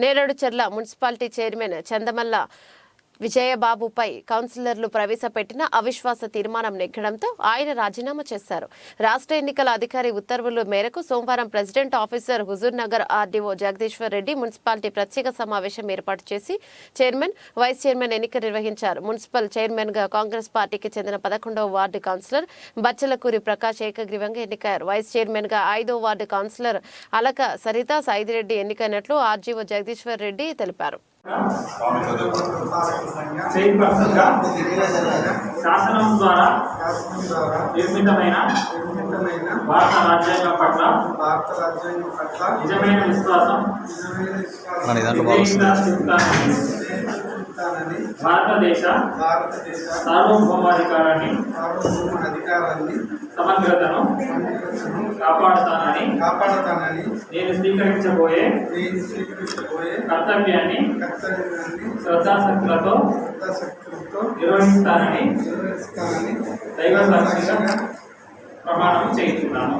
Nereducharla municipality chairman చందమల్ల విజయబాబుపై కౌన్సిలర్లు ప్రవేశపెట్టిన అవిశ్వాస తీర్మానం నెగ్గడంతో ఆయన రాజీనామా చేశారు. రాష్ట్ర ఎన్నికల అధికారి ఉత్తర్వుల మేరకు సోమవారం president officer Huzur Nagar RDO Jagadishwar Reddy municipality ప్రత్యేక సమావేశం ఏర్పాటు చేసి చైర్మన్, వైస్ చైర్మన్ ఎన్నిక నిర్వహించారు. మున్సిపల్ చైర్మన్ గా కాంగ్రెస్ పార్టీకి చెందిన 11వ వార్డు కౌన్సిలర్ బచ్చలకూరి ప్రకాష్ ఏకగ్రీవంగా ఎన్నికయ్యారు. వైస్ చైర్మన్ గా 5వ వార్డు కౌన్సిలర్ అలక సరిత సాయిరెడ్డి ఎన్నికైనట్లు ఆర్డీఓ జగదీశ్వర్ రెడ్డి తెలిపారు. శాసనం ద్వారా నిర్మితమైన భారత రాజ్యాంగం పట్ల నిజమైన విశ్వాసం భారతదేశ సార్వభౌమాధికారాన్ని సమగ్రతను కాపాడుతానని నేను స్వీకరించబోయే కర్తవ్యాన్ని శ్రద్ధాశక్తులతో నిర్వహిస్తానని దైవ సాక్షిగా ప్రమాణం చేస్తున్నాను.